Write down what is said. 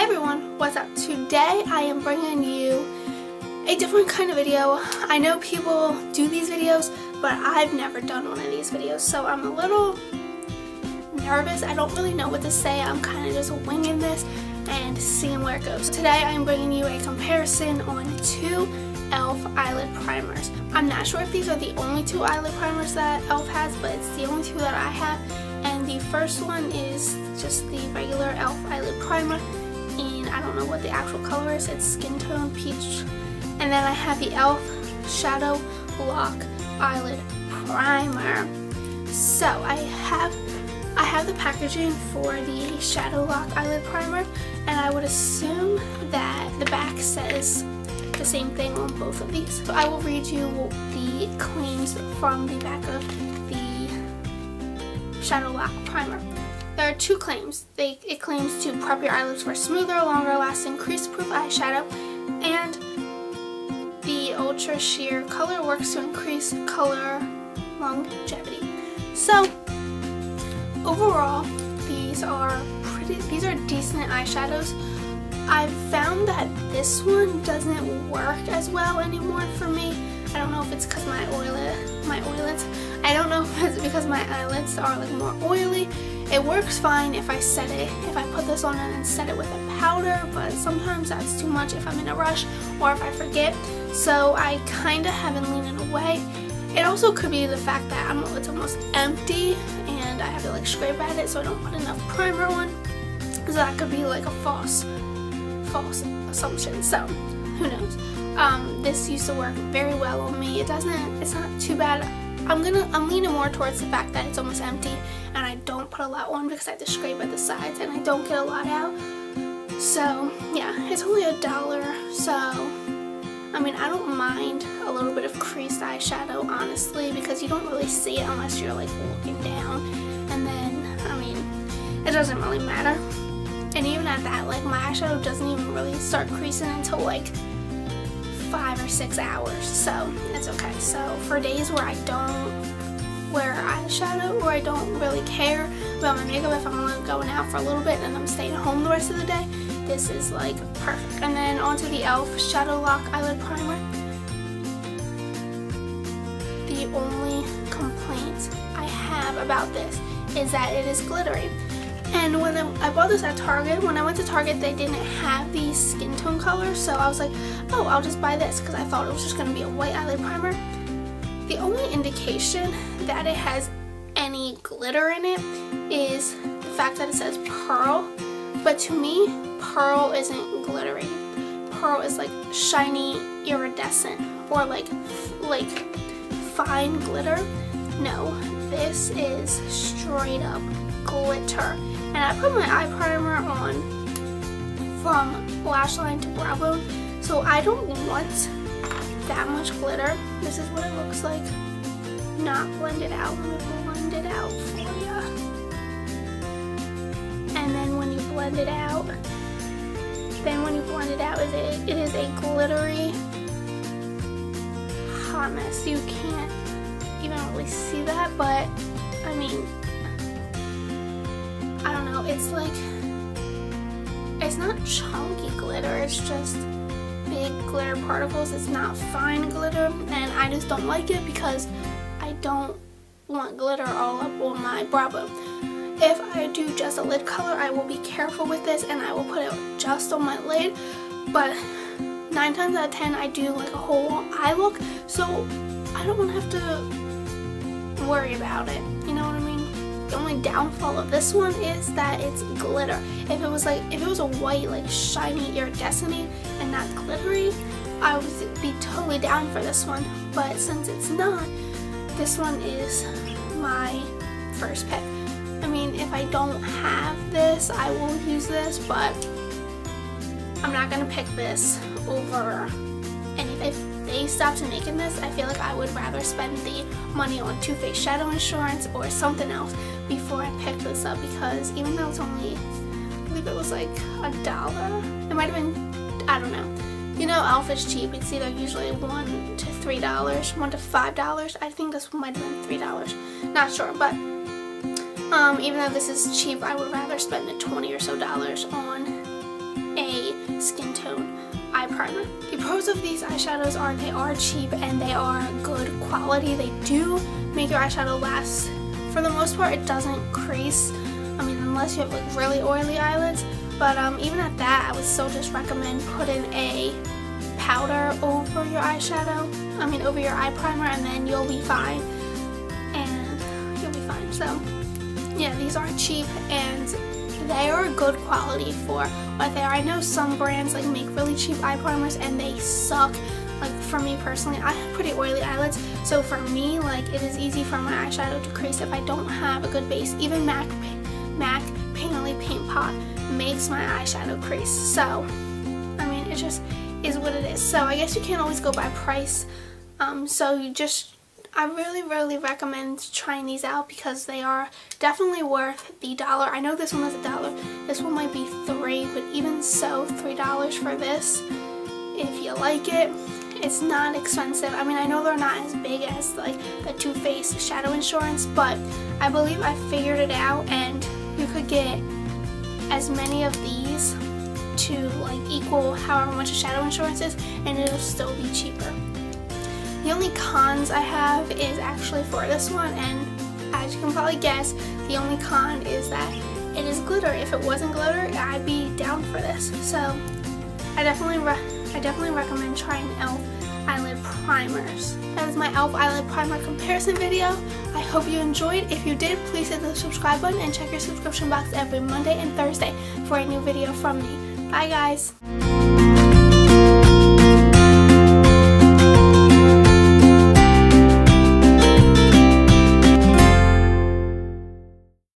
everyone, what's up? Today I am bringing you a different kind of video. I know people do these videos, but I've never done one of these videos, so I'm a little nervous. I don't really know what to say. I'm kind of just winging this and seeing where it goes. Today I'm bringing you a comparison on two e.l.f. eyelid primers. I'm not sure if these are the only two eyelid primers that e.l.f. has, but it's the only two that I have. And the first one is just the regular e.l.f. eyelid primer, and I don't know what the actual color is. It's skin tone peach. And then I have the e.l.f. Shadow Lock eyelid primer. So I have the packaging for the Shadow Lock eyelid primer, and I would assume that the back says the same thing on both of these. So I will read you the claims from the back of the Shadow Lock primer. There are two claims. It claims to prep your eyelids for smoother, longer lasting crease-proof eyeshadow, and the Ultra Sheer color works to increase color longevity. So overall, these are decent eyeshadows. I've found that this one doesn't work as well anymore for me. I don't know if it's because my eyelids. I don't know if it's because my eyelids are like more oily. It works fine if I put this on and then set it with a powder, but sometimes that's too much if I'm in a rush or if I forget. So I kind of have been leaning away. It also could be the fact that it's almost empty and I have to like scrape at it so I don't put enough primer on. So that could be like a false assumption. So who knows? This used to work very well on me. It's not too bad. I'm leaning more towards the fact that it's almost empty and I don't put a lot on because I have to scrape at the sides and I don't get a lot out. So yeah, it's only $1, so I mean, I don't mind a little bit of creased eyeshadow, honestly, because you don't really see it unless you're like looking down, and then I mean, it doesn't really matter. And even at that, like my eyeshadow doesn't even really start creasing until like 5 or 6 hours, so it's okay. So for days where I don't wear eyeshadow or I don't really care about my makeup, if I'm only going out for a little bit and I'm staying home the rest of the day, this is like perfect. And then onto the e.l.f. Shadow Lock eyelid primer. The only complaint I have about this is that it is glittery. And when I bought this at Target, when I went to Target, they didn't have these skin tone colors, so I was like, oh, I'll just buy this because I thought it was just going to be a white eyelid primer. The only indication that it has any glitter in it is the fact that it says pearl, but to me, pearl isn't glittery. Pearl is like shiny, iridescent, or like fine glitter. No, this is straight up glitter. And I put my eye primer on from lash line to brow bone, so I don't want that much glitter. This is what it looks like, not blended out. Let me blend it out for you. And then when you blend it out, it is a glittery hot mess. You can't even really see that, but I mean, I don't know, it's like, it's not chunky glitter, it's just big glitter particles. It's not fine glitter, and I just don't like it because I don't want glitter all up on my brow bone. If I do just a lid color, I will be careful with this and I will put it just on my lid, but 9 times out of 10 I do like a whole eye look, so I don't want to have to worry about it, you know what I mean? The only downfall of this one is that it's glitter. If it was a white, like shiny, iridescent and not glittery, I would be totally down for this one. But since it's not, this one is my first pick. I mean, if I don't have this, I will use this, but I'm not gonna pick this over anything. If they stopped making this, I feel like I would rather spend the money on Too Faced shadow insurance or something else before I pick this up, because even though it's only, I believe it was like $1, it might have been, I don't know. You know, e.l.f. is cheap. It's either usually $1 to $3, $1 to $5. I think this might have been $3. Not sure, but even though this is cheap, I would rather spend the $20 or so on primer. The pros of these eyeshadows are they are cheap and they are good quality. They do make your eyeshadow last. For the most part, it doesn't crease. I mean, unless you have like really oily eyelids. But even at that, I would still just recommend putting a powder over your eyeshadow. I mean, over your eye primer, and then you'll be fine. And you'll be fine. So, yeah, these are cheap and they are good quality for what they are. I know some brands like make really cheap eye primers and they suck. Like for me personally, I have pretty oily eyelids, so for me, like it is easy for my eyeshadow to crease if I don't have a good base. Even MAC Painterly Paint Pot makes my eyeshadow crease. So, I mean, it just is what it is. So I guess you can't always go by price. I really recommend trying these out because they are definitely worth the $1. I know this one is $1. This one might be $3, but even so, $3 for this. If you like it, it's not expensive. I mean, I know they're not as big as like the Too Faced Shadow Insurance, but I believe I figured it out, and you could get as many of these to like equal however much a Shadow Insurance is, and it'll still be cheaper. The only cons I have is actually for this one, and as you can probably guess, the only con is that it is glitter. If it wasn't glitter, I'd be down for this. So I definitely recommend trying e.l.f. eyelid primers. That is my e.l.f. eyelid primer comparison video. I hope you enjoyed. If you did, please hit the subscribe button and check your subscription box every Monday and Thursday for a new video from me. Bye guys!